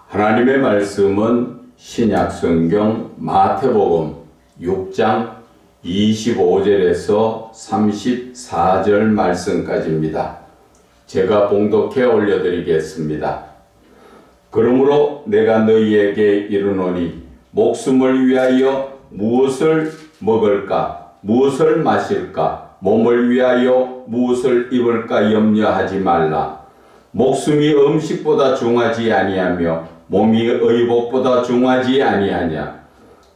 하나님의 말씀은 신약성경 마태복음 6장 25절에서 34절 말씀까지입니다. 제가 봉독해 올려드리겠습니다. 그러므로 내가 너희에게 이르노니 목숨을 위하여 무엇을 먹을까, 무엇을 마실까, 몸을 위하여 무엇을 입을까 염려하지 말라. 목숨이 음식보다 중하지 아니하며 몸이 의복보다 중하지 아니하냐.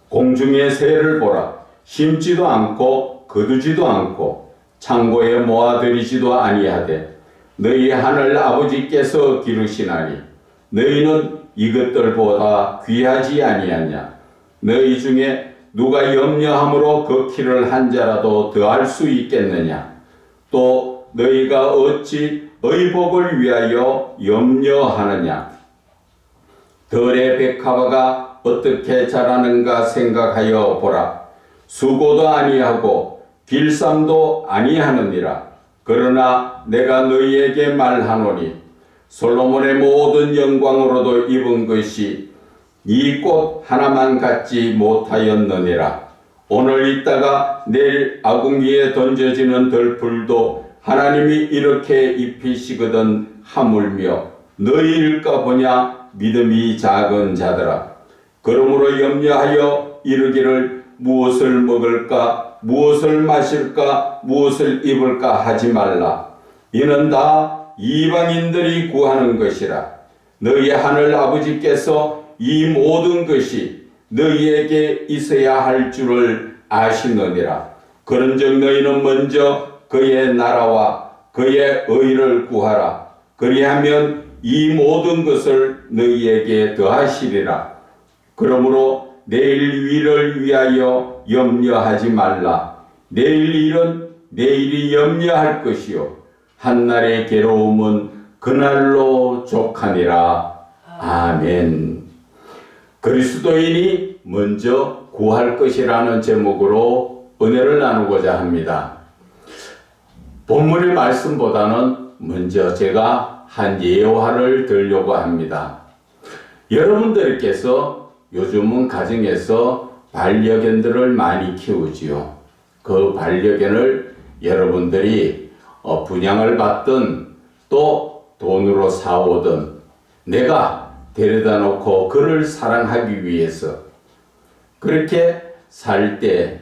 공중의 새를 보라. 심지도 않고 거두지도 않고 창고에 모아들이지도 아니하되 너희 하늘 아버지께서 기르시나니 너희는 이것들보다 귀하지 아니하냐. 너희 중에 누가 염려함으로 그 키를 한 자라도 더할 수 있겠느냐. 또 너희가 어찌 의복을 위하여 염려하느냐. 들의 백합화가 어떻게 자라는가 생각하여 보라. 수고도 아니하고 길쌈도 아니하느니라. 그러나 내가 너희에게 말하노니 솔로몬의 모든 영광으로도 입은 것이 이 꽃 하나만 갖지 못하였느니라. 오늘 있다가 내일 아궁 위에 던져지는 들풀도 하나님이 이렇게 입히시거든 하물며 너희일까 보냐. 믿음이 작은 자들아. 그러므로 염려하여 이르기를 무엇을 먹을까, 무엇을 마실까, 무엇을 입을까 하지 말라. 이는 다 이방인들이 구하는 것이라. 너희 하늘 아버지께서 이 모든 것이 너희에게 있어야 할 줄을 아시느니라. 그런즉 너희는 먼저 그의 나라와 그의 의를 구하라. 그리하면 이 모든 것을 너희에게 더하시리라. 그러므로 내일 위를 위하여 염려하지 말라. 내일 일은 내일이 염려할 것이요 한날의 괴로움은 그날로 족하니라. 아멘. 그리스도인이 먼저 구할 것이라는 제목으로 은혜를 나누고자 합니다. 본문의 말씀보다는 먼저 제가 한 예화를 들려고 합니다. 여러분들께서 요즘은 가정에서 반려견들을 많이 키우지요. 그 반려견을 여러분들이 분양을 받든 또 돈으로 사오든 내가 데려다 놓고 그를 사랑하기 위해서 그렇게 살 때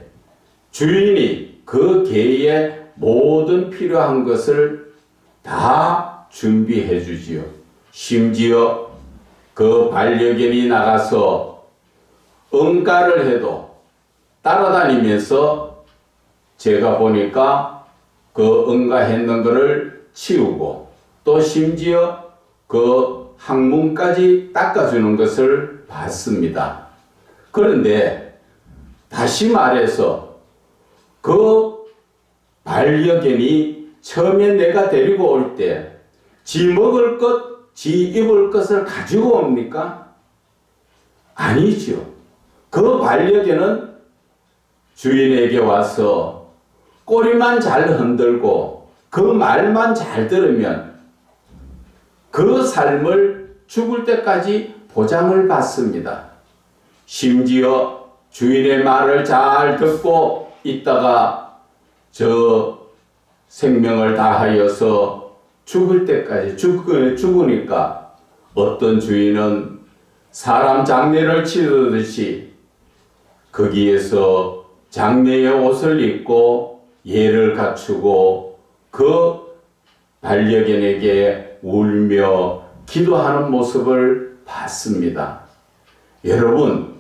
주인이 그 개의 모든 필요한 것을 다 준비해 주지요. 심지어 그 반려견이 나가서 응가를 해도 따라다니면서 제가 보니까 그 응가했는 거를 치우고 또 심지어 그 항문까지 닦아주는 것을 봤습니다. 그런데 다시 말해서 그 반려견이 처음에 내가 데리고 올 때 지 먹을 것, 지 입을 것을 가지고 옵니까? 아니죠. 그 반려견은 주인에게 와서 꼬리만 잘 흔들고 그 말만 잘 들으면 그 삶을 죽을 때까지 보장을 받습니다. 심지어 주인의 말을 잘 듣고 있다가 저 생명을 다하여서 죽을 때까지 죽으니까 어떤 주인은 사람 장례를 치르듯이 거기에서 장례의 옷을 입고 예를 갖추고 그 반려견에게 울며 기도하는 모습을 봤습니다. 여러분,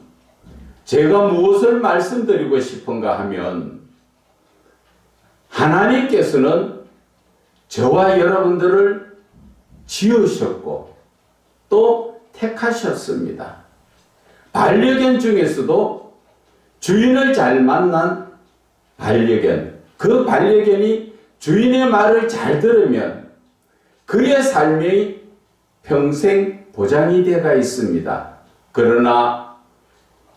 제가 무엇을 말씀드리고 싶은가 하면 하나님께서는 저와 여러분들을 지으셨고 또 택하셨습니다. 반려견 중에서도 주인을 잘 만난 반려견, 그 반려견이 주인의 말을 잘 들으면 그의 삶이 평생 보장이 되어 있습니다. 그러나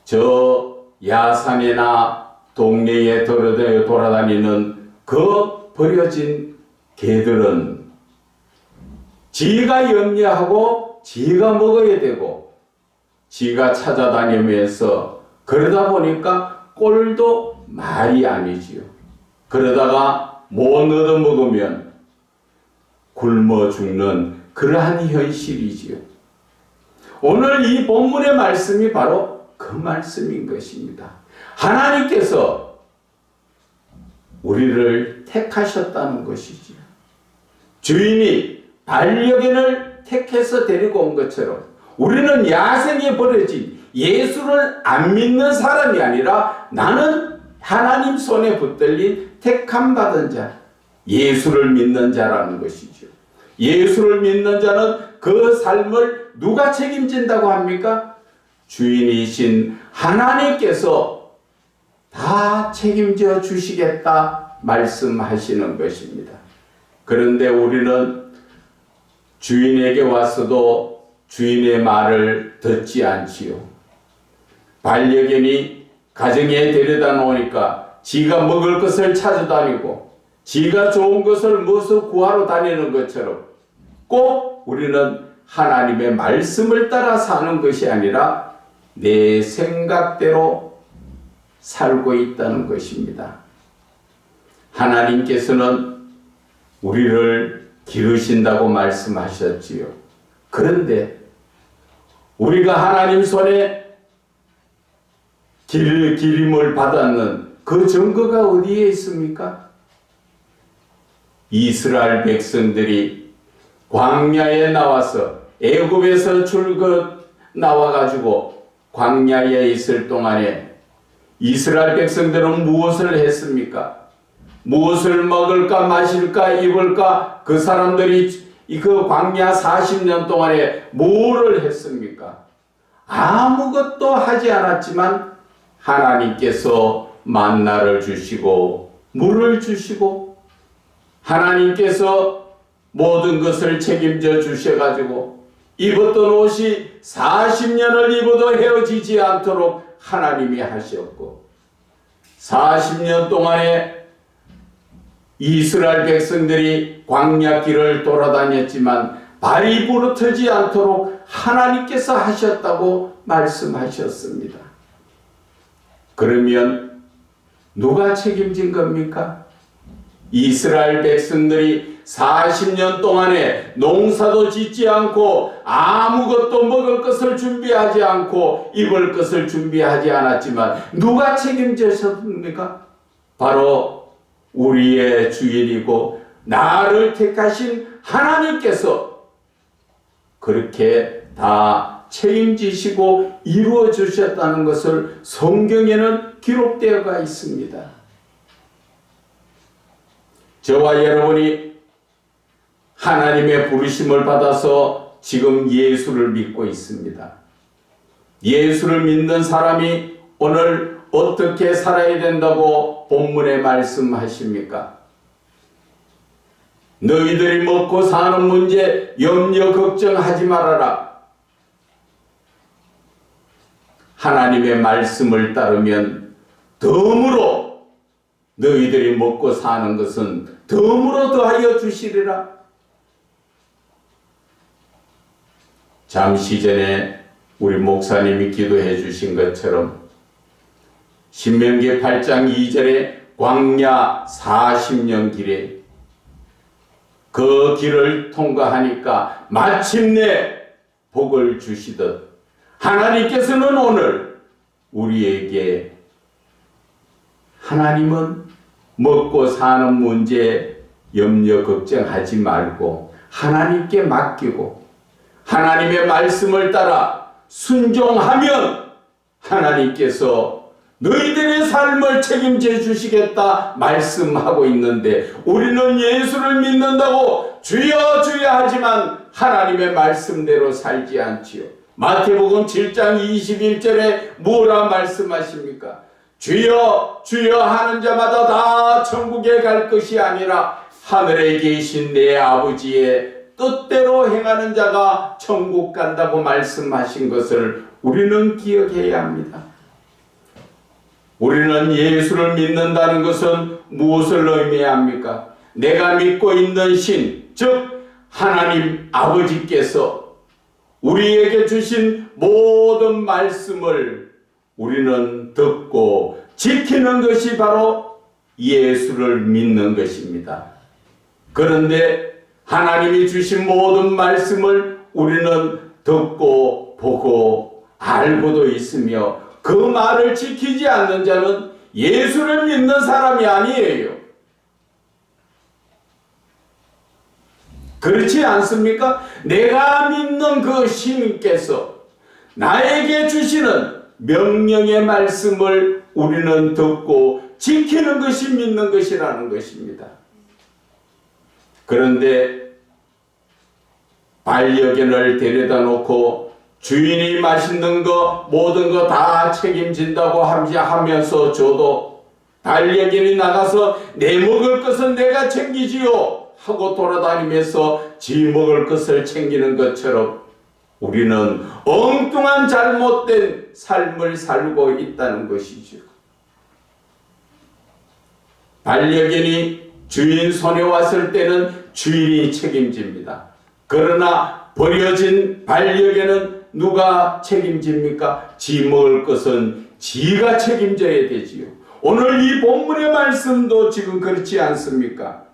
저 야산이나 동네에 돌아다니는 그 버려진 개들은 지가 염려하고 지가 먹어야 되고 지가 찾아다니면서 그러다 보니까 꼴도 말이 아니지요. 그러다가 못 얻어먹으면 굶어 죽는 그러한 현실이지요. 오늘 이 본문의 말씀이 바로 그 말씀인 것입니다. 하나님께서 우리를 택하셨다는 것이지요. 주인이 반려견을 택해서 데리고 온 것처럼 우리는 야생에 버려진 예수를 안 믿는 사람이 아니라 나는 하나님 손에 붙들린 택함 받은 자, 예수를 믿는 자라는 것이죠. 예수를 믿는 자는 그 삶을 누가 책임진다고 합니까? 주인이신 하나님께서 다 책임져 주시겠다 말씀하시는 것입니다. 그런데 우리는 주인에게 왔어도 주인의 말을 듣지 않지요. 반려견이 가정에 데려다 놓으니까 지가 먹을 것을 찾아다니고 지가 좋은 것을 무엇을 구하러 다니는 것처럼 꼭 우리는 하나님의 말씀을 따라 사는 것이 아니라 내 생각대로 살고 있다는 것입니다. 하나님께서는 우리를 기르신다고 말씀하셨지요. 그런데 우리가 하나님 손에 기름을 받았는 그 증거가 어디에 있습니까? 이스라엘 백성들이 광야에 나와서 애굽에서 나와가지고 광야에 있을 동안에 이스라엘 백성들은 무엇을 했습니까? 무엇을 먹을까 마실까 입을까 그 사람들이 그 광야 40년 동안에 뭐를 했습니까? 아무것도 하지 않았지만 하나님께서 만나를 주시고 물을 주시고 하나님께서 모든 것을 책임져 주셔가지고 입었던 옷이 40년을 입어도 헤어지지 않도록 하나님이 하셨고 40년 동안에 이스라엘 백성들이 광야길을 돌아다녔지만 발이 부르트지 않도록 하나님께서 하셨다고 말씀하셨습니다. 그러면 누가 책임진 겁니까? 이스라엘 백성들이 40년 동안에 농사도 짓지 않고 아무것도 먹을 것을 준비하지 않고 입을 것을 준비하지 않았지만 누가 책임졌습니까? 바로 우리의 주인이고 나를 택하신 하나님께서 그렇게 다 책임지시고 이루어 주셨다는 것을 성경에는 기록되어 있습니다. 저와 여러분이 하나님의 부르심을 받아서 지금 예수를 믿고 있습니다. 예수를 믿는 사람이 오늘 어떻게 살아야 된다고 본문에 말씀하십니까? 너희들이 먹고 사는 문제 염려 걱정하지 말아라. 하나님의 말씀을 따르면 덤으로 너희들이 먹고 사는 것은 덤으로 더하여 주시리라. 잠시 전에 우리 목사님이 기도해 주신 것처럼 신명기 8장 2절에 광야 40년 길에 그 길을 통과하니까 마침내 복을 주시듯 하나님께서는 오늘 우리에게 하나님은 먹고 사는 문제 염려 걱정하지 말고 하나님께 맡기고 하나님의 말씀을 따라 순종하면 하나님께서 너희들의 삶을 책임져 주시겠다 말씀하고 있는데 우리는 예수를 믿는다고 주여 주여 하지만 하나님의 말씀대로 살지 않지요. 마태복음 7장 21절에 뭐라 말씀하십니까? 주여 주여 하는 자마다 다 천국에 갈 것이 아니라 하늘에 계신 내 아버지의 뜻대로 행하는 자가 천국 간다고 말씀하신 것을 우리는 기억해야 합니다. 우리는 예수를 믿는다는 것은 무엇을 의미합니까? 내가 믿고 있는 신, 즉 하나님 아버지께서 우리에게 주신 모든 말씀을 우리는 듣고 지키는 것이 바로 예수를 믿는 것입니다. 그런데 하나님이 주신 모든 말씀을 우리는 듣고 보고 알고도 있으며 그 말을 지키지 않는 자는 예수를 믿는 사람이 아니에요. 그렇지 않습니까? 내가 믿는 그 신께서 나에게 주시는 명령의 말씀을 우리는 듣고 지키는 것이 믿는 것이라는 것입니다. 그런데 반려견을 데려다 놓고 주인이 맛있는 거 모든 거 다 책임진다고 하면서 저도 반려견이 나가서 내 먹을 것은 내가 챙기지요 하고 돌아다니면서 지 먹을 것을 챙기는 것처럼 우리는 엉뚱한 잘못된 삶을 살고 있다는 것이죠. 반려견이 주인 손에 왔을 때는 주인이 책임집니다. 그러나 버려진 반려견은 누가 책임집니까? 지 먹을 것은 지가 책임져야 되지요. 오늘 이 본문의 말씀도 지금 그렇지 않습니까?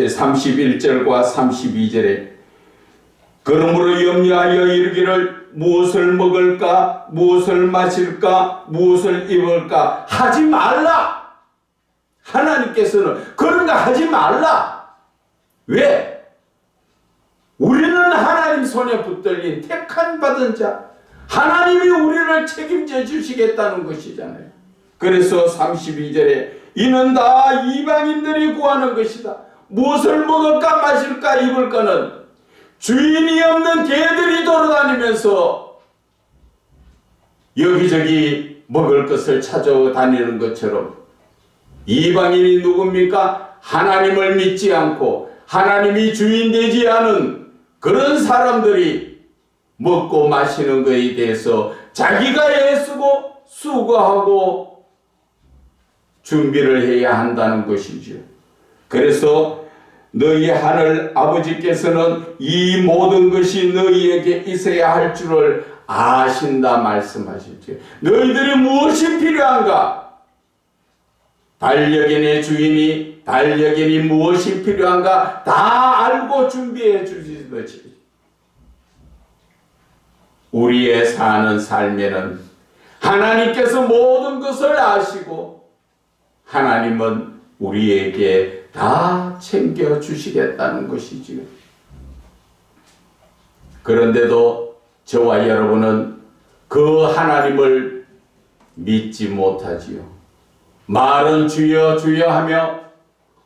31절과 32절에 그러므로 염려하여 이르기를 무엇을 먹을까 무엇을 마실까 무엇을 입을까 하지 말라. 하나님께서는 그런 거 하지 말라. 왜? 우리는 하나님 손에 붙들린 택한 받은 자, 하나님이 우리를 책임져 주시겠다는 것이잖아요. 그래서 32절에 이는 다 이방인들이 구하는 것이다. 무엇을 먹을까 마실까 입을까는 주인이 없는 개들이 돌아다니면서 여기저기 먹을 것을 찾아다니는 것처럼 이방인이 누굽니까? 하나님을 믿지 않고 하나님이 주인 되지 않은 그런 사람들이 먹고 마시는 것에 대해서 자기가 애쓰고 수고하고 준비를 해야 한다는 것이죠. 그래서 너희 하늘 아버지께서는 이 모든 것이 너희에게 있어야 할 줄을 아신다 말씀하시죠. 너희들이 무엇이 필요한가? 반려견의 주인이 반려견이 무엇이 필요한가 다 알고 준비해 주시듯이 우리의 사는 삶에는 하나님께서 모든 것을 아시고 하나님은 우리에게 다 챙겨주시겠다는 것이지요. 그런데도 저와 여러분은 그 하나님을 믿지 못하지요. 말은 주여 주여 하며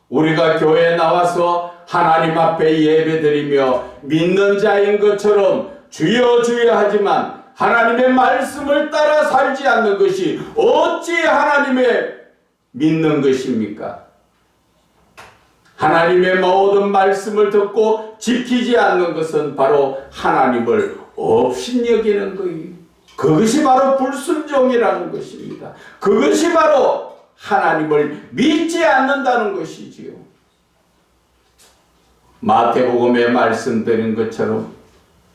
우리가 교회에 나와서 하나님 앞에 예배드리며 믿는 자인 것처럼 주여 주여 하지만 하나님의 말씀을 따라 살지 않는 것이 어찌 하나님의 믿는 것입니까? 하나님의 모든 말씀을 듣고 지키지 않는 것은 바로 하나님을 업신여기는 거예요. 그것이 바로 불순종이라는 것입니다. 그것이 바로 하나님을 믿지 않는다는 것이지요. 마태복음에 말씀드린 것처럼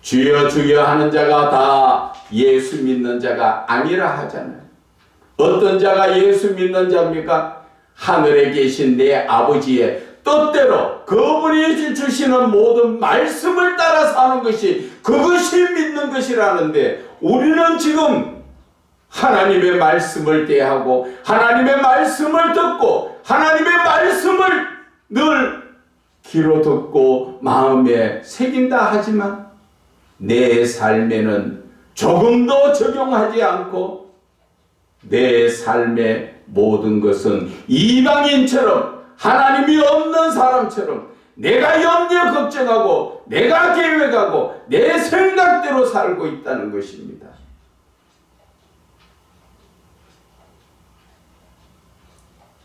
주여 주여 하는 자가 다 예수 믿는 자가 아니라 하잖아요. 어떤 자가 예수 믿는 자입니까? 하늘에 계신 내 아버지의 뜻대로 그분이 주시는 모든 말씀을 따라 사는 것이 그것이 믿는 것이라는데 우리는 지금 하나님의 말씀을 대하고 하나님의 말씀을 듣고 하나님의 말씀을 늘 귀로 듣고 마음에 새긴다 하지만 내 삶에는 조금도 적용하지 않고 내 삶의 모든 것은 이방인처럼 하나님이 없는 사람처럼 내가 염려 걱정하고 내가 계획하고 내 생각대로 살고 있다는 것입니다.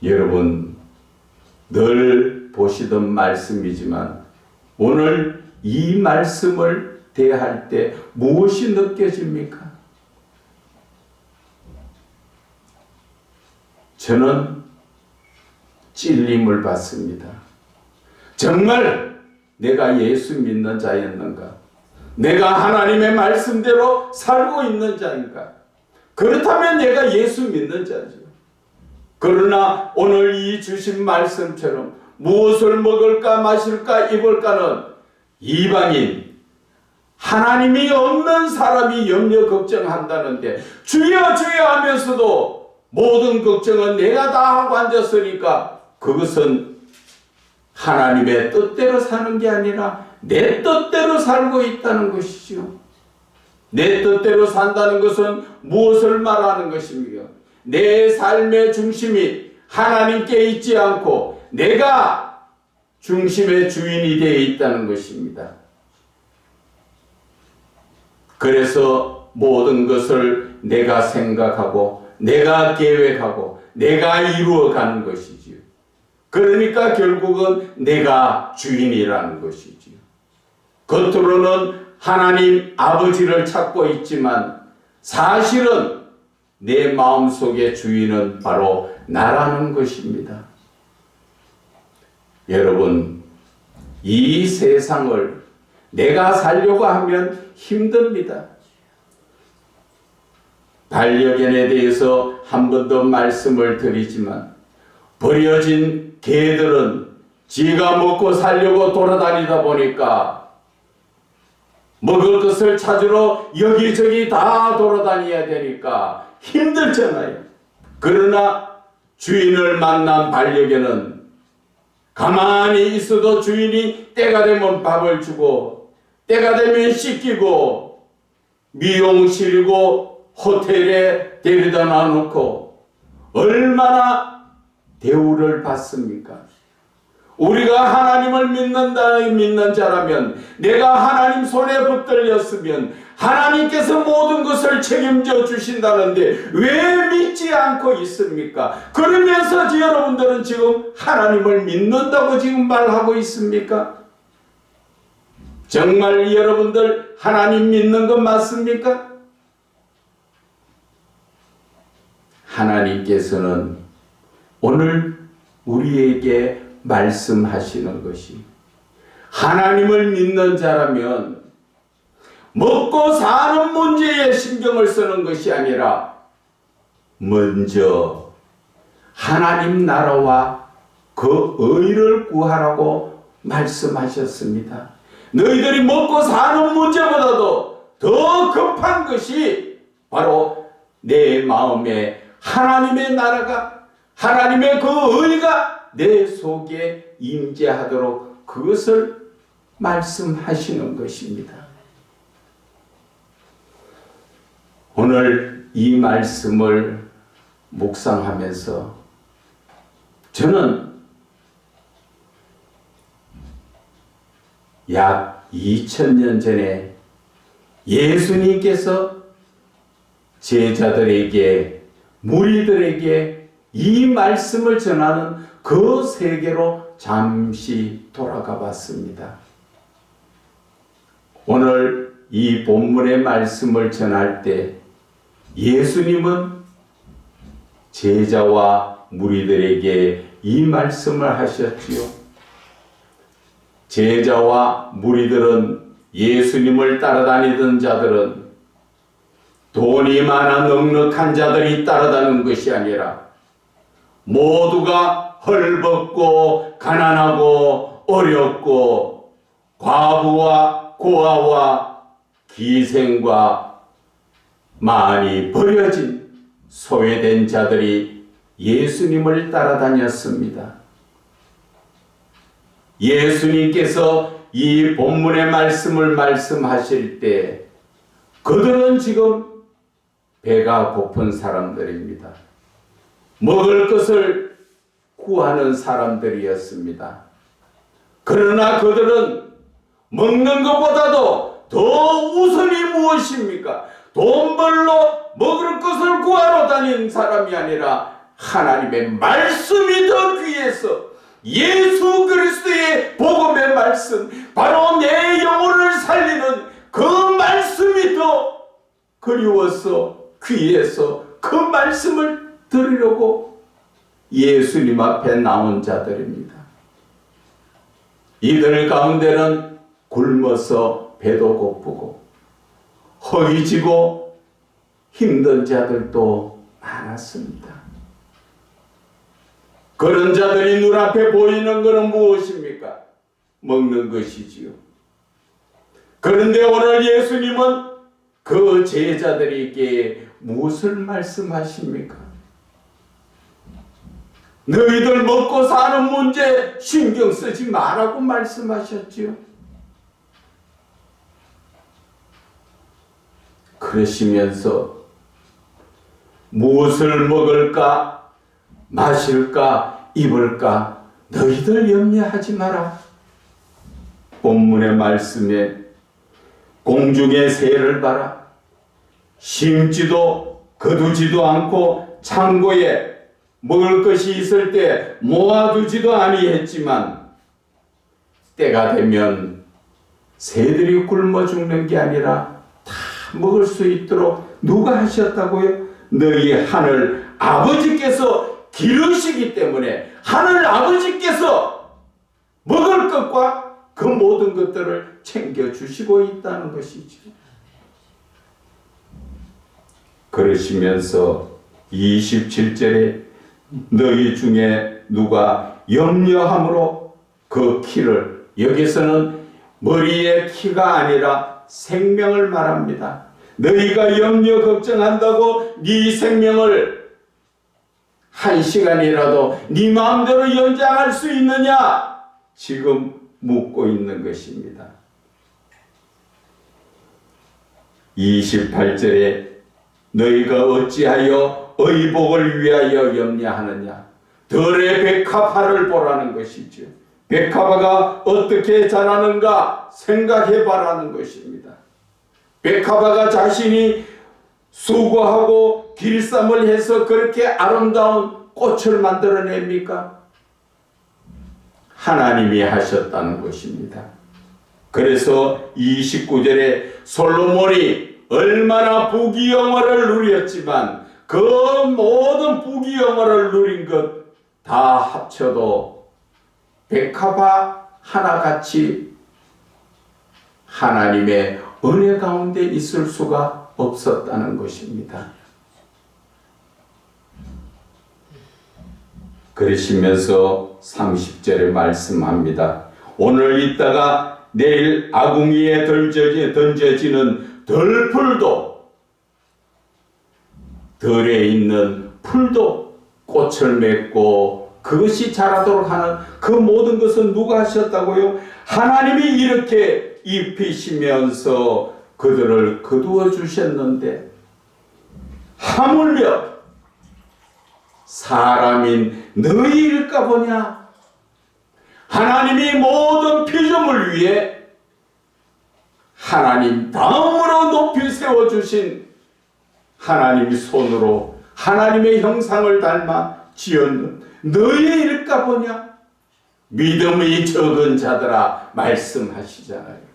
여러분 늘 보시던 말씀이지만 오늘 이 말씀을 대할 때 무엇이 느껴집니까? 저는 찔림을 받습니다. 정말 내가 예수 믿는 자였는가? 내가 하나님의 말씀대로 살고 있는 자인가? 그렇다면 내가 예수 믿는 자죠. 그러나 오늘 이 주신 말씀처럼 무엇을 먹을까 마실까 입을까는 이방인, 하나님이 없는 사람이 염려 걱정한다는데 주여 주여 하면서도 모든 걱정은 내가 다 하고 앉았으니까 그것은 하나님의 뜻대로 사는 게 아니라 내 뜻대로 살고 있다는 것이죠. 내 뜻대로 산다는 것은 무엇을 말하는 것입니까? 내 삶의 중심이 하나님께 있지 않고 내가 중심의 주인이 되어 있다는 것입니다. 그래서 모든 것을 내가 생각하고 내가 계획하고 내가 이루어가는 것이지요. 그러니까 결국은 내가 주인이라는 것이지요. 겉으로는 하나님 아버지를 찾고 있지만 사실은 내 마음속의 주인은 바로 나라는 것입니다. 여러분, 이 세상을 내가 살려고 하면 힘듭니다. 반려견에 대해서 한 번 더 말씀을 드리지만 버려진 개들은 지가 먹고 살려고 돌아다니다 보니까 먹을 것을 찾으러 여기저기 다 돌아다녀야 되니까 힘들잖아요. 그러나 주인을 만난 반려견은 가만히 있어도 주인이 때가 되면 밥을 주고 때가 되면 씻기고 미용실이고 호텔에 데려다 놔놓고 얼마나 대우를 받습니까? 우리가 하나님을 믿는 자라면 내가 하나님 손에 붙들렸으면 하나님께서 모든 것을 책임져 주신다는데 왜 믿지 않고 있습니까? 그러면서 여러분들은 지금 하나님을 믿는다고 지금 말하고 있습니까? 정말 여러분들 하나님 믿는 것 맞습니까? 하나님께서는 오늘 우리에게 말씀하시는 것이 하나님을 믿는 자라면 먹고 사는 문제에 신경을 쓰는 것이 아니라 먼저 하나님 나라와 그 의를 구하라고 말씀하셨습니다. 너희들이 먹고 사는 문제보다도 더 급한 것이 바로 내 마음에 하나님의 나라가 하나님의 그 의가 내 속에 임재하도록 그것을 말씀하시는 것입니다. 오늘 이 말씀을 묵상하면서 저는 약 2000년 전에 예수님께서 제자들에게 무리들에게 이 말씀을 전하는 그 세계로 잠시 돌아가 봤습니다. 오늘 이 본문의 말씀을 전할 때 예수님은 제자와 무리들에게 이 말씀을 하셨지요. 제자와 무리들은 예수님을 따라다니던 자들은 돈이 많아 넉넉한 자들이 따라다니는 것이 아니라 모두가 헐벗고 가난하고 어렵고 과부와 고아와 기생과 많이 버려진 소외된 자들이 예수님을 따라다녔습니다. 예수님께서 이 본문의 말씀을 말씀하실 때 그들은 지금 배가 고픈 사람들입니다. 먹을 것을 구하는 사람들이었습니다. 그러나 그들은 먹는 것보다도 더 우선이 무엇입니까? 돈 벌러 먹을 것을 구하러 다니는 사람이 아니라 하나님의 말씀이 더 귀해서 예수 그리스도의 복음의 말씀, 바로 내 영혼을 살리는 그 말씀이 더 그리워서 귀해서 그 말씀을 들으려고 예수님 앞에 나온 자들입니다. 이들 가운데는 굶어서 배도 고프고 허기지고 힘든 자들도 많았습니다. 그런 자들이 눈앞에 보이는 것은 무엇입니까? 먹는 것이지요. 그런데 오늘 예수님은 그 제자들에게 무엇을 말씀하십니까? 너희들 먹고 사는 문제 신경 쓰지 말라고 말씀하셨지요. 그러시면서 무엇을 먹을까, 마실까, 입을까 너희들 염려하지 마라. 본문의 말씀에 공중의 새를 봐라. 심지도 거두지도 않고 창고에 먹을 것이 있을 때 모아두지도 아니했지만 때가 되면 새들이 굶어 죽는 게 아니라 다 먹을 수 있도록 누가 하셨다고요? 너희 하늘 아버지께서 기르시기 때문에 하늘 아버지께서 먹을 것과 그 모든 것들을 챙겨주시고 있다는 것이죠. 그러시면서 27절에 너희 중에 누가 염려함으로 그 키를, 여기서는 머리의 키가 아니라 생명을 말합니다. 너희가 염려 걱정한다고 네 생명을 한 시간이라도 네 마음대로 연장할 수 있느냐? 지금 묻고 있는 것입니다. 28절에 너희가 어찌하여 의복을 위하여 염려하느냐? 들의 백합화를 보라는 것이죠. 백합화가 어떻게 자라는가 생각해 봐라는 것입니다. 백합화가 자신이 수고하고 길쌈을 해서 그렇게 아름다운 꽃을 만들어냅니까? 하나님이 하셨다는 것입니다. 그래서 29절에 솔로몬이 얼마나 부귀영화를 누렸지만 그 모든 부귀영화를 누린 것 다 합쳐도 백합화 하나같이 하나님의 은혜 가운데 있을 수가 없었다는 것입니다. 그러시면서 30절에 말씀합니다. 오늘 있다가 내일 아궁이에 던져지는 들풀도, 들에 있는 풀도 꽃을 맺고 그것이 자라도록 하는 그 모든 것은 누가 하셨다고요? 하나님이 이렇게 입히시면서 그들을 거두어 주셨는데 하물며 사람인 너희일까 보냐? 하나님이 모든 피조물 위에 하나님 다음으로 높이 세워주신 하나님의 손으로 하나님의 형상을 닮아 지었는 너희일까 보냐? 믿음이 적은 자들아 말씀하시잖아요.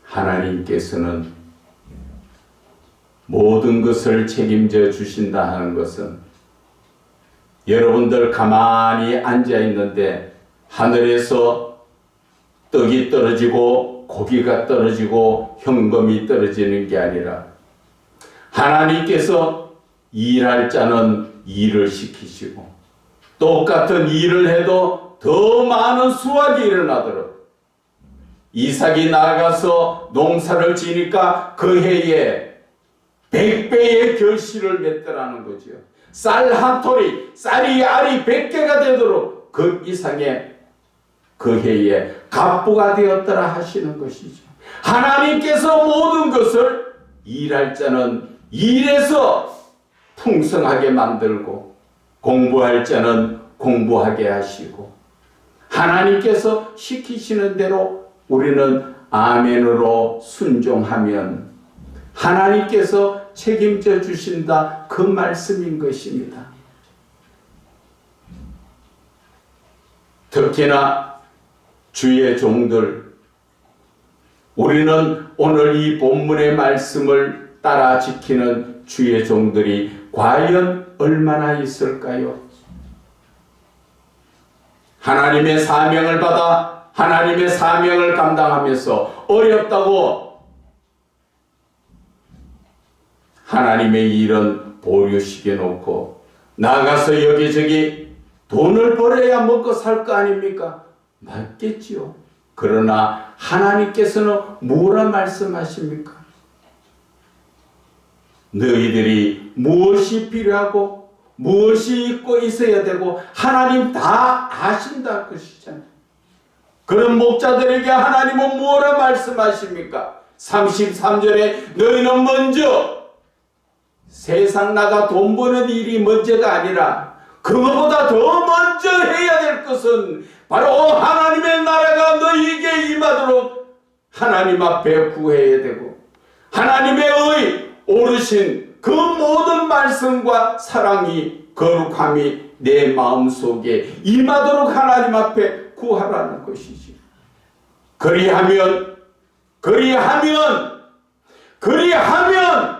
하나님께서는 모든 것을 책임져 주신다 하는 것은 여러분들 가만히 앉아 있는데 하늘에서 떡이 떨어지고 고기가 떨어지고 현금이 떨어지는 게 아니라 하나님께서 일할 자는 일을 시키시고 똑같은 일을 해도 더 많은 수확이 일어나도록 이삭이 나가서 농사를 지니까 그 해에 100배의 결실을 맺더라는 거죠. 쌀 한 토리, 쌀이 알이 100개가 되도록 그 이상의 그 해에 갑부가 되었더라 하시는 것이죠. 하나님께서 모든 것을 일할 자는 일해서 풍성하게 만들고 공부할 자는 공부하게 하시고 하나님께서 시키시는 대로 우리는 아멘으로 순종하면 하나님께서 책임져 주신다 그 말씀인 것입니다. 특히나 주의 종들, 우리는 오늘 이 본문의 말씀을 따라 지키는 주의 종들이 과연 얼마나 있을까요? 하나님의 사명을 받아 하나님의 사명을 감당하면서 어렵다고 하나님의 일은 보류시켜 놓고 나가서 여기저기 돈을 벌어야 먹고 살 거 아닙니까? 맞겠지요. 그러나 하나님께서는 뭐라 말씀하십니까? 너희들이 무엇이 필요하고 무엇이 있고 있어야 되고 하나님 다 아신다 그러시잖아요. 그런 목자들에게 하나님은 뭐라 말씀하십니까? 33절에 너희는 먼저 세상 나가 돈 버는 일이 먼저가 아니라 그거보다 더 먼저 해야 될 것은 바로 하나님의 나라가 너희에게 임하도록 하나님 앞에 구해야 되고 하나님의 오르신 그 모든 말씀과 사랑이 거룩함이 내 마음속에 임하도록 하나님 앞에 구하라는 것이지. 그리하면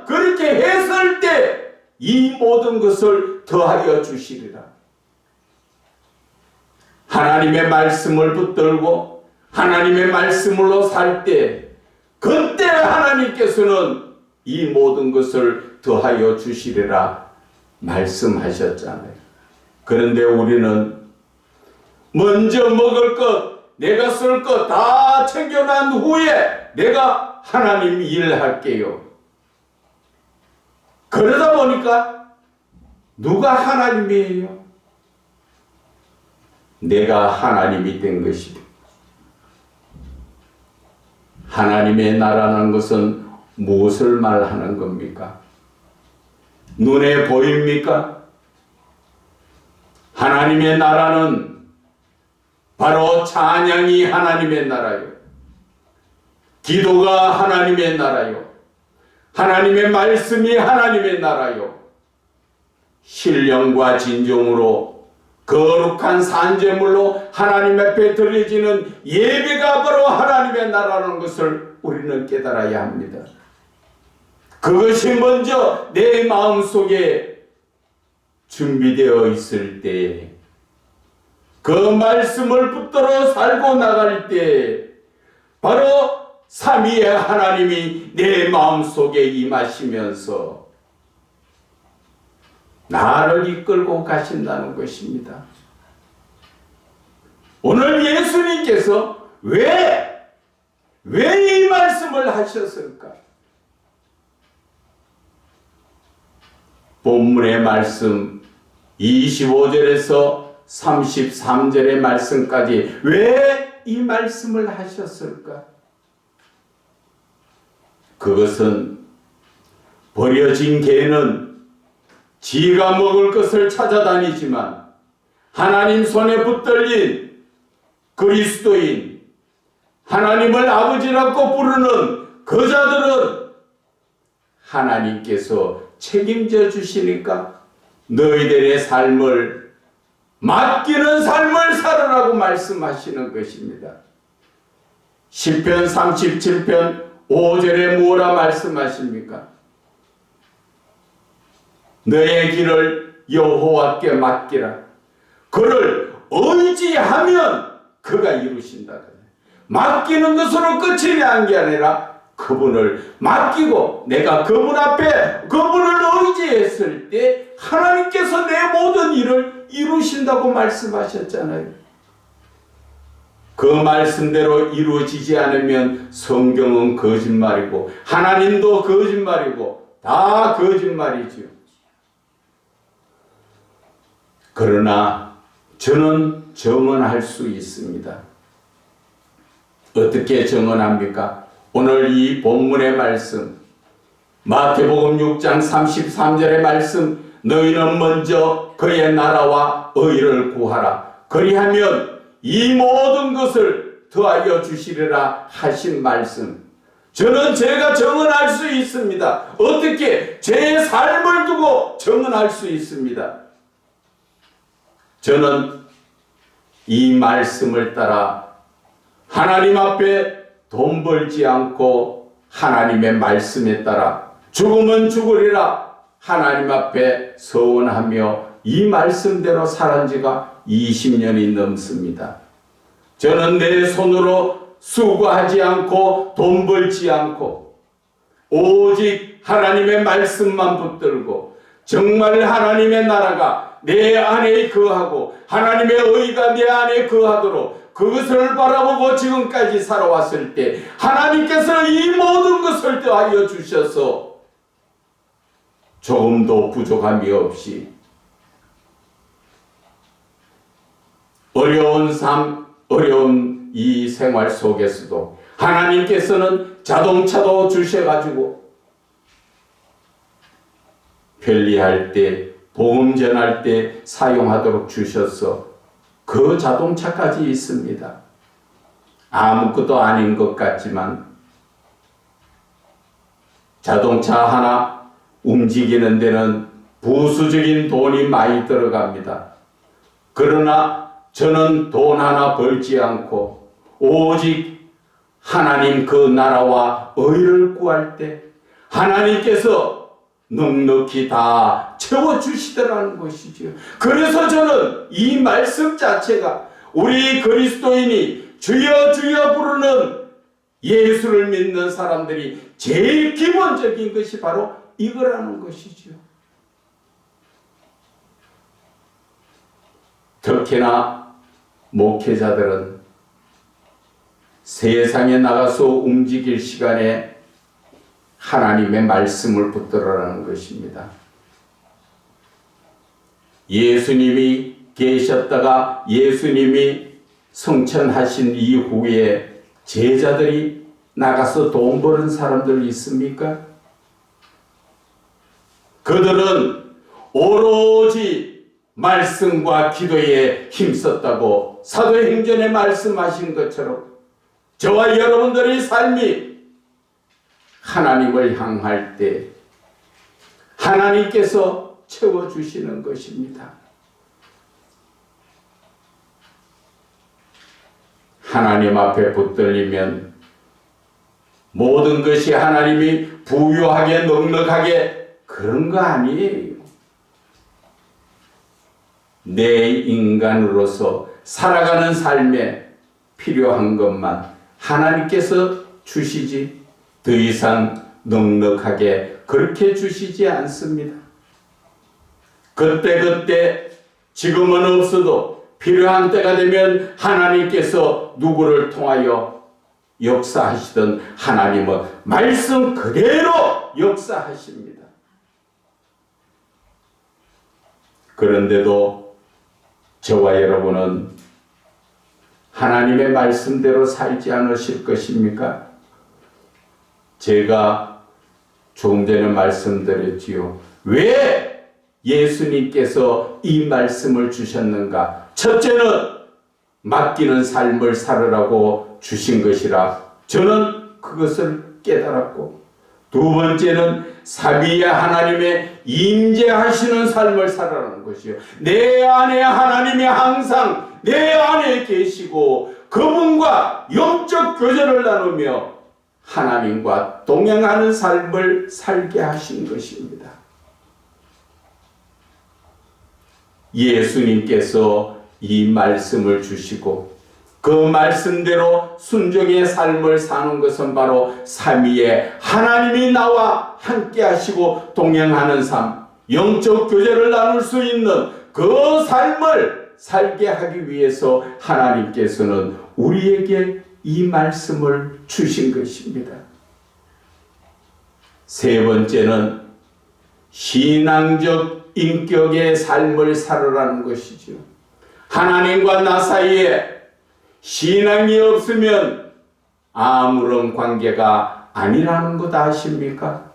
그렇게 했을 때 이 모든 것을 더하여 주시리라. 하나님의 말씀을 붙들고 하나님의 말씀으로 살 때 그때 하나님께서는 이 모든 것을 더하여 주시리라 말씀하셨잖아요. 그런데 우리는 먼저 먹을 것, 내가 쓸 것 다 챙겨난 후에 내가 하나님 일할게요. 그러다 보니까 누가 하나님이에요? 내가 하나님이 된 것이다. 하나님의 나라는 것은 무엇을 말하는 겁니까? 눈에 보입니까? 하나님의 나라는 바로 찬양이 하나님의 나라요. 기도가 하나님의 나라요. 하나님의 말씀이 하나님의 나라요. 신령과 진정으로 거룩한 산제물로 하나님 앞에 드려지는 예배가 바로 하나님의 나라라는 것을 우리는 깨달아야 합니다. 그것이 먼저 내 마음속에 준비되어 있을 때, 그 말씀을 붙들어 살고 나갈 때 바로 삼위의 하나님이 내 마음속에 임하시면서 나를 이끌고 가신다는 것입니다. 오늘 예수님께서 왜 이 말씀을 하셨을까? 본문의 말씀 25절에서 33절의 말씀까지 왜 이 말씀을 하셨을까? 그것은 버려진 개는 지가 먹을 것을 찾아다니지만 하나님 손에 붙들린 그리스도인, 하나님을 아버지라고 부르는 그 자들은 하나님께서 책임져 주시니까 너희들의 삶을 맡기는 삶을 살으라고 말씀하시는 것입니다. 시편 37편 5절에 뭐라 말씀하십니까? 너의 길을 여호와께 맡기라. 그를 의지하면 그가 이루신다. 맡기는 것으로 끝이 난 게 아니라 그분을 맡기고 내가 그분 앞에 그분을 의지했을 때 하나님께서 내 모든 일을 이루신다고 말씀하셨잖아요. 그 말씀대로 이루어지지 않으면 성경은 거짓말이고 하나님도 거짓말이고 다 거짓말이지요. 그러나 저는 정언할 수 있습니다. 어떻게 정언합니까? 오늘 이 본문의 말씀 마태복음 6장 33절의 말씀 너희는 먼저 그의 나라와 의를 구하라. 그리하면 이 모든 것을 더하여 주시리라 하신 말씀, 저는 제가 정언할 수 있습니다. 어떻게? 제 삶을 두고 정언할 수 있습니다. 저는 이 말씀을 따라 하나님 앞에 돈 벌지 않고 하나님의 말씀에 따라 죽으면 죽으리라 하나님 앞에 서원하며 이 말씀대로 살은 지가 20년이 넘습니다. 저는 내 손으로 수고하지 않고 돈 벌지 않고 오직 하나님의 말씀만 붙들고 정말 하나님의 나라가 내 안에 거하고 하나님의 의가 내 안에 거하도록 그것을 바라보고 지금까지 살아왔을 때 하나님께서 이 모든 것을 더하여 주셔서 조금도 부족함이 없이 어려운 삶, 어려운 이 생활 속에서도 하나님께서는 자동차도 주셔가지고 편리할 때, 복음 전할 때 사용하도록 주셔서 그 자동차까지 있습니다. 아무것도 아닌 것 같지만 자동차 하나 움직이는 데는 부수적인 돈이 많이 들어갑니다. 그러나 저는 돈 하나 벌지 않고 오직 하나님 그 나라와 의를 구할 때 하나님께서 넉넉히 다 채워주시더라는 것이지요. 그래서 저는 이 말씀 자체가 우리 그리스도인이 주여 주여 부르는 예수를 믿는 사람들이 제일 기본적인 것이 바로 이거라는 것이지요. 특히나 목회자들은 세상에 나가서 움직일 시간에 하나님의 말씀을 붙들으라는 것입니다. 예수님이 계셨다가 예수님이 성천하신 이후에 제자들이 나가서 돈 버는 사람들 있습니까? 그들은 오로지 말씀과 기도에 힘썼다고 사도행전에 말씀하신 것처럼 저와 여러분들의 삶이 하나님을 향할 때 하나님께서 채워주시는 것입니다. 하나님 앞에 붙들리면 모든 것이 하나님이 부유하게 넉넉하게 그런 거 아니에요. 내 인간으로서 살아가는 삶에 필요한 것만 하나님께서 주시지 더 이상 넉넉하게 그렇게 주시지 않습니다. 그때그때 지금은 없어도 필요한 때가 되면 하나님께서 누구를 통하여 역사하시던 하나님은 말씀 그대로 역사하십니다. 그런데도 저와 여러분은 하나님의 말씀대로 살지 않으실 것입니까? 제가 조금 전에 말씀드렸지요. 왜 예수님께서 이 말씀을 주셨는가? 첫째는 맡기는 삶을 살으라고 주신 것이라 저는 그것을 깨달았고, 두 번째는 사비의 하나님의 임재하시는 삶을 살아라는 것이요. 내 안에 하나님이 항상 내 안에 계시고 그분과 영적 교제를 나누며 하나님과 동행하는 삶을 살게 하신 것입니다. 예수님께서 이 말씀을 주시고 그 말씀대로 순종의 삶을 사는 것은 바로 삼위의 하나님이 나와 함께 하시고 동행하는 삶, 영적 교제를 나눌 수 있는 그 삶을 살게 하기 위해서 하나님께서는 우리에게 이 말씀을 주신 것입니다. 세 번째는 신앙적 인격의 삶을 살으라는 것이죠. 하나님과 나 사이에 신앙이 없으면 아무런 관계가 아니라는 것 아십니까?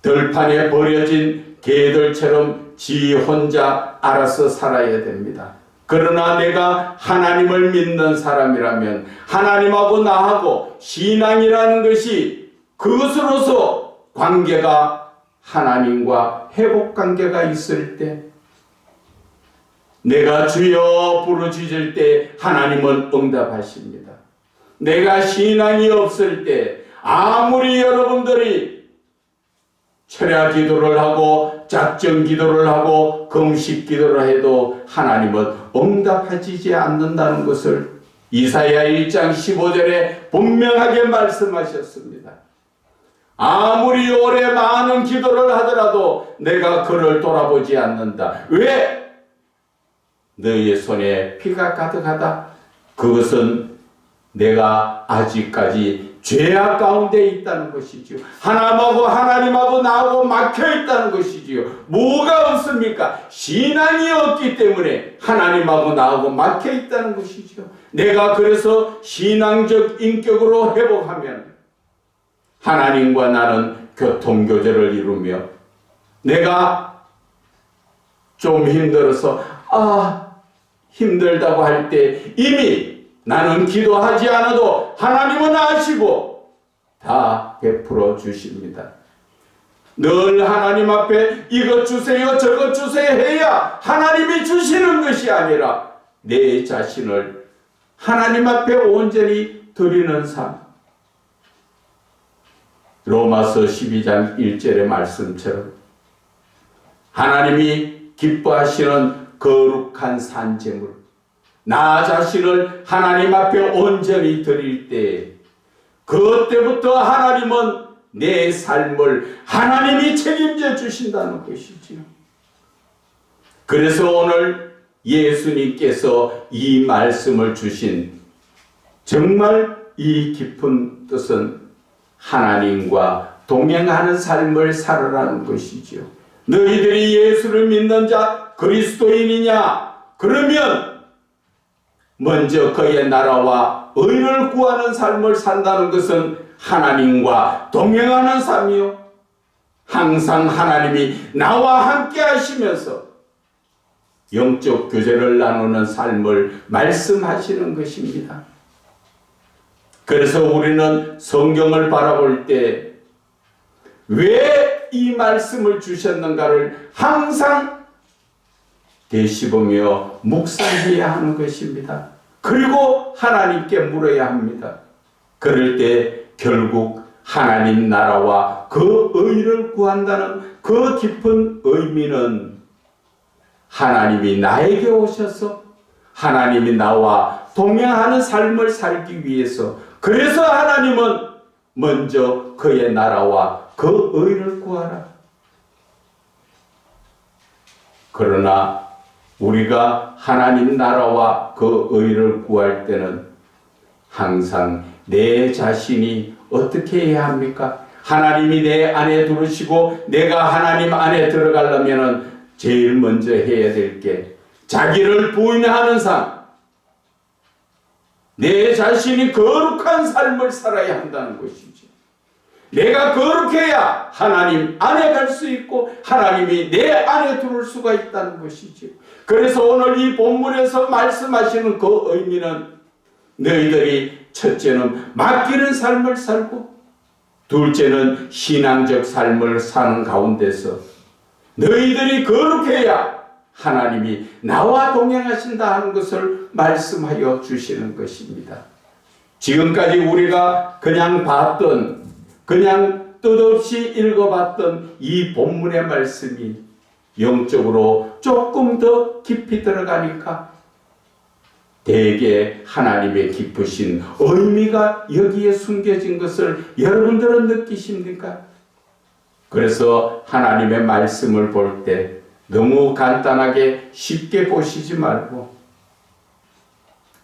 들판에 버려진 개들처럼 지 혼자 알아서 살아야 됩니다. 그러나 내가 하나님을 믿는 사람이라면 하나님하고 나하고 신앙이라는 것이 그것으로서 관계가 하나님과 회복관계가 있을 때, 내가 주여 부르짖을 때 하나님은 응답하십니다. 내가 신앙이 없을 때 아무리 여러분들이 철야 기도를 하고 작정 기도를 하고 금식 기도를 해도 하나님은 응답하지 않는다는 것을 이사야 1장 15절에 분명하게 말씀하셨습니다. 아무리 오래 많은 기도를 하더라도 내가 그를 돌아보지 않는다. 왜? 너의 손에 피가 가득하다. 그것은 내가 아직까지 죄악 가운데 있다는 것이지요. 하나님하고 나하고 막혀 있다는 것이지요. 뭐가 없습니까? 신앙이 없기 때문에 하나님하고 나하고 막혀 있다는 것이지요. 내가 그래서 신앙적 인격으로 회복하면 하나님과 나는 교통교제를 이루며 내가 좀 힘들어서 힘들다고 할 때 이미 나는 기도하지 않아도 하나님은 아시고 다 베풀어 주십니다. 늘 하나님 앞에 이것 주세요 저것 주세요 해야 하나님이 주시는 것이 아니라 내 자신을 하나님 앞에 온전히 드리는 삶. 로마서 12장 1절의 말씀처럼 하나님이 기뻐하시는 거룩한 산제물, 나 자신을 하나님 앞에 온전히 드릴 때 그때부터 하나님은 내 삶을 하나님이 책임져 주신다는 것이지요. 그래서 오늘 예수님께서 이 말씀을 주신 정말 이 깊은 뜻은 하나님과 동행하는 삶을 살아라는 것이지요. 너희들이 예수를 믿는 자 그리스도인이냐? 그러면 먼저 그의 나라와 의를 구하는 삶을 산다는 것은 하나님과 동행하는 삶이요. 항상 하나님이 나와 함께 하시면서 영적 교제를 나누는 삶을 말씀하시는 것입니다. 그래서 우리는 성경을 바라볼 때 왜 이 말씀을 주셨는가를 항상 되씹으며 묵상해야 하는 것입니다. 그리고 하나님께 물어야 합니다. 그럴 때 결국 하나님 나라와 그 의를 구한다는 그 깊은 의미는 하나님이 나에게 오셔서 하나님이 나와 동행하는 삶을 살기 위해서, 그래서 하나님은 먼저 그의 나라와 그 의를 구하라. 그러나 우리가 하나님 나라와 그 의를 구할 때는 항상 내 자신이 어떻게 해야 합니까? 하나님이 내 안에 들으시고 내가 하나님 안에 들어가려면 제일 먼저 해야 될 게 자기를 부인하는 삶, 내 자신이 거룩한 삶을 살아야 한다는 것이지. 내가 거룩해야 하나님 안에 갈 수 있고 하나님이 내 안에 들어올 수가 있다는 것이지. 그래서 오늘 이 본문에서 말씀하시는 그 의미는 너희들이 첫째는 맡기는 삶을 살고 둘째는 신앙적 삶을 사는 가운데서 너희들이 거룩해야 하나님이 나와 동행하신다 하는 것을 말씀하여 주시는 것입니다. 지금까지 우리가 그냥 봤던, 그냥 뜻없이 읽어봤던 이 본문의 말씀이 영적으로 조금 더 깊이 들어가니까 대개 하나님의 깊으신 의미가 여기에 숨겨진 것을 여러분들은 느끼십니까? 그래서 하나님의 말씀을 볼 때 너무 간단하게 쉽게 보시지 말고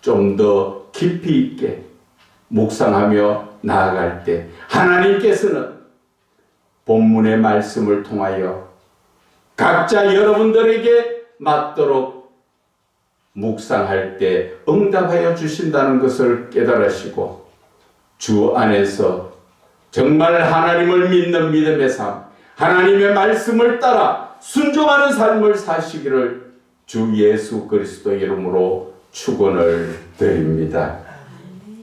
좀 더 깊이 있게 묵상하며 나아갈 때 하나님께서는 본문의 말씀을 통하여 각자 여러분들에게 맞도록 묵상할 때 응답하여 주신다는 것을 깨달으시고 주 안에서 정말 하나님을 믿는 믿음의 삶, 하나님의 말씀을 따라 순종하는 삶을 사시기를 주 예수 그리스도 이름으로 축원을 드립니다.